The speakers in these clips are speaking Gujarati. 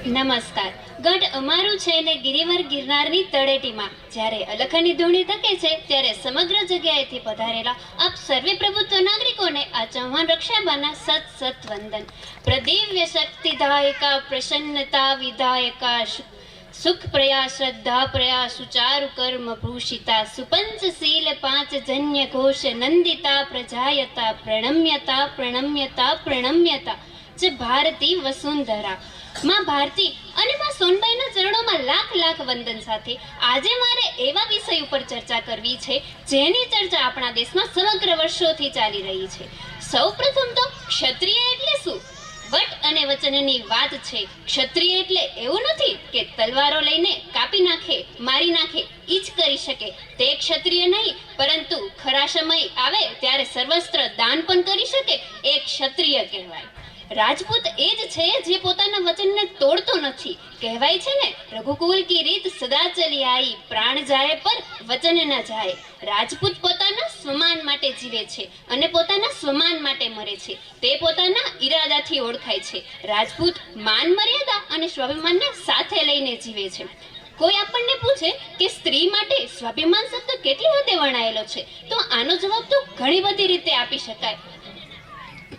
નમસ્કાર. ગઢ અમારું છે ને ગિરિવર ગિરનારની તળેટીમાં જ્યારે અલખની ધૂણી તકે છે ત્યારે સમગ્ર જગ્યાએથી પધારેલા આપ સર્વે પ્રભુત્વ નાગરિકોને આ ચૌહાણ રક્ષાબાના સત સત વંદન. પ્રદિવ્ય શક્તિદાયકા પ્રસન્નતા વિધાયકા સુખ પ્રયા શ્રદ્ધા પ્રયા સુચારુ કર્મ ભૂષિતા સુપંચશીલ પાંચ જન્ય ઘોષ નંદિતા પ્રજાયતા પ્રણમ્યતા પ્રણમ્યતા પ્રણમ્યતા જે ભારતી વસુંધરા માં ભારતી અને માં સોનબાઈના ચરણોમાં લાખ લાખ વંદન સાથે આજે મારે એવા વિષય ઉપર ચર્ચા કરવી છે જેની ચર્ચા આપણા દેશમાં સમગ્ર વર્ષોથી ચાલી રહી છે. સૌપ્રથમ તો ક્ષત્રિય એટલે શું? વટ અને વચનની વાત છે. ક્ષત્રિય એટલે એવું નથી કે તલવારો લઈને કાપી નાખે, મારી નાખે, ઈ જ કરી શકે. તે ક્ષત્રિય નહીં, પરંતુ ખરા સમય આવે ત્યારે સર્વસ્ત્ર દાન પણ કરી શકે એ ક્ષત્રિય કહેવાય. રાજપૂત એ જ છે જે પોતાના વચનને તોડતો નથી. કહેવાય છે ને, રઘુકુલ કી રીત સદા ચલી આઈ, પ્રાણ જાય પર વચન ન જાય. રાજપૂત પોતાના સ્વમાન માટે જીવે છે અને પોતાના સ્વમાન માટે મરે છે. તે પોતાના ઈરાદાથી ઓળખાય છે. રાજપૂત માન મર્યાદા અને સ્વાભિમાનને સાથે લઈને જીવે છે. કોઈ આપણને પૂછે કે સ્ત્રી માટે સ્વાભિમાન શબ્દ કેટલી હદે વર્ણાયેલો છે, તો આનો જવાબ તો ઘણી બધી રીતે આપી શકાય.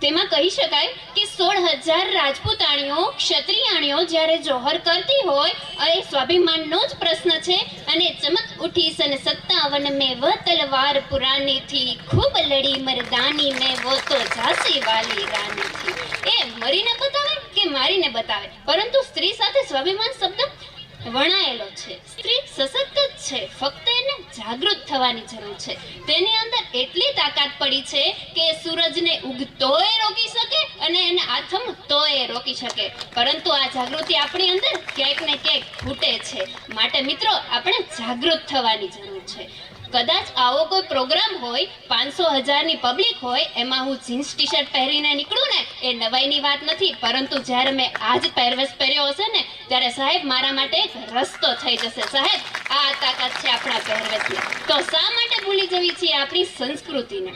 તેમાં કહી શકાય કે 16,000 રાજપૂતાણીઓ ક્ષત્રિયાણીઓ જ્યારે જોહર કરતી હોય એ સ્વાભિમાનનો જ પ્રશ્ન છે. અને ચમક ઉઠી સન 57 में वह तलवार पुरानी थी, खूब लड़ी मर्दानी में वो तो झांसी वाली रानी थी. એ મરીને બતાવે કે મારીને બતાવે, પરંતુ સ્ત્રી સાથે સ્વાભિમાન શબ્દ વણાયેલો છે. સ્ત્રી સશક્ત જ છે, ફક્ત એને જાગૃત થવાની જરૂર છે. તેની અંદર એટલી તાકાત પડી છે કે સૂરજને ઉગતોય રોકી શકે અને એને આથમતોય રોકી શકે. પરંતુ આ જાગૃતિ આપણી અંદર ક્યાંક ને ક્યાંક ખૂટે છે. માટે મિત્રો, આપણે જાગૃત થવાની જરૂર છે. કદાચ આવો કોઈ પ્રોગ્રામ હોય, 500,000ની પબ્લિક હોય, એમાં હું જીન્સ ટી શર્ટ પહેરીને નીકળું ને, એ નવાઈની વાત નથી. પરંતુ જ્યારે મેં આજ પહેરવેશ પહેર્યો હશે ને, ત્યારે સાહેબ મારા માટે એક રસ્તો થઈ જશે. સાહેબ, આ તાકાત છે આપણા પહેરવેશની. તો શા માટે ભૂલી જવી છીએ આપણી સંસ્કૃતિને?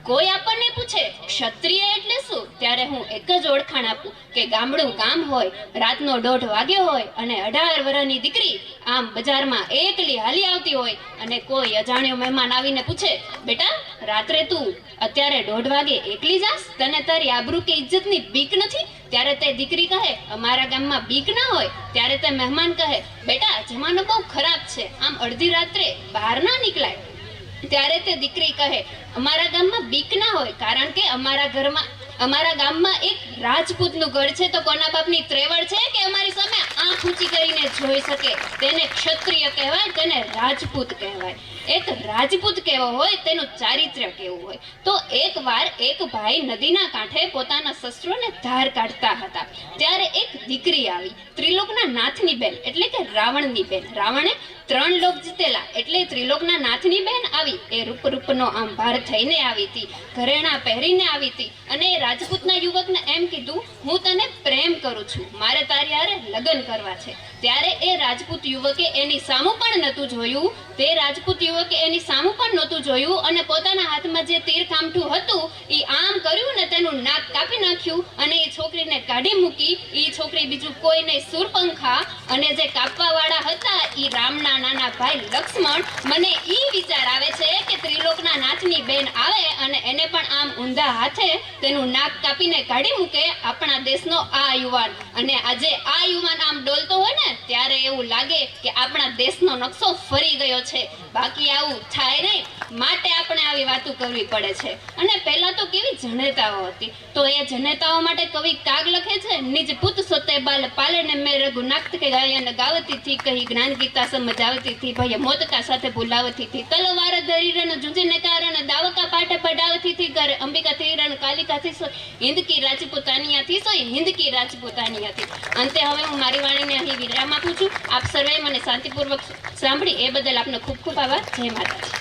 કોઈ આપણને પૂછે ક્ષત્રિય એટલે શું, ત્યારે હું એક જ ઓળખાણ આપું કે ગામડું ગામ હોય, રાતનો 1:30 વાગ્યો હોય અને 18 વર્ષની દીકરી આમ બજારમાં એકલી હાલી આવતી હોય અને કોઈ અજાણ્યો મહેમાન આવીને પૂછે, બેટા રાત્રે તું અત્યારે 1:30 વાગે એકલી જાસ, તને તારી આબરૂ કે ઇજ્જતની બીક નથી? ત્યારે તે દીકરી કહે, અમારા ગામમાં બીક ના હોય. ત્યારે તે મહેમાન કહે, બેટા જમાનો બહુ ખરાબ છે, આમ અડધી રાત્રે બહાર ના નીકળાય. ત્યારે તે દીકરી કહે, અમારા ગામમાં બીક ના હોય, કારણ કે અમારા ગામમાં એક રાજપૂતનું ઘર છે. તો કોના બાપની ત્રેવડ છે કે અમારી સામે આંખ ઊંચી કરીને જોઈ શકે? તેને ક્ષત્રિય કહેવાય, તેને રાજપૂત કહેવાય. એક રાજપૂત કેવો હોય, તેનું ચારિત્ર્ય કેવું હોય. તો એકવાર એક ભાઈ નદીના કાંઠે પોતાના શસ્ત્રોને ધાર કાઢતા હતા. ત્યારે એક દીકરી આવી, ત્રિલોકના નાથની બેન એટલે કે રાવણની બેન. રાવણે 3 લોક જીતેલા એટલે ત્રિલોકના નાથની બેન આવી. એ રૂપનો આંભાર થઈને આવી હતી, ઘરેણા પહેરીને આવી હતી અને રાજપૂતના યુવકને એમ કીધું, હું તને પ્રેમ કરું છું, મારે તારી હારે લગ્ન કરવા છે. ત્યારે એ રાજપૂત યુવકે એની સામું પણ નહોતું જોયું. તે રાજપૂત યુવકે એની સામું પણ નહોતું જોયું અને પોતાના હાથમાં જે તીર કામઠું હતું એ આમ કર્યું ને તેનું નાક કાપી નાખ્યું અને એ છોકરીને કાઢી મૂકી. એ છોકરી બીજું કોઈ નહીં, સુરપંખા. અને જે કાપવા વાળા હતા એ રામના નાના ભાઈ લક્ષ્મણ. મને ઈ વિચાર આવે છે કે ત્રિલોકના નાથની બેન આવે અને એને પણ આમ ઊંધા હાથે તેનું નાક કાપીને કાઢી મૂકે આપણા દેશનો આ યુવાન. અને આજે આ યુવાન આમ ડોલતો હોય ને, ત્યારે એવું લાગે કે આપણા દેશનો નકશો ફરી ગયો છે. બાકી આવું થાય નહીં, માટે આપણે આવી વાતો કરવી પડે છે. અને પહેલા તો કેવી જનેતાઓ હતી, તો એ જનેતાઓ માટે કવિ કાગ લખે છે, નિજ પુત સોતે બાલ પાલે ને મેં રઘુનાથ કે ગાયન ગાવતી થી, કહી જ્ઞાન ગીતા સમજાવતી થી, ભય મોતકા સાથે ભૂલાવતી થી, તલવાર ધરી રન જુંજીને કારણ દાવકા પાઠ પડાવતી થી, કરે અંબિકા થી રણ કાલિકા થી, સોય હિન્દ કી રાજપૂતાનિયા થી, સોય હિન્દ કી રાજપૂતાનિયા થી. અંતે હવે હું મારી વાણીને અહીં વિરામ આપું છું. આપ સર્વે મને શાંતિપૂર્વક સાંભળી એ બદલ આપનો ખૂબ ખૂબ આભાર. જય માતાજી.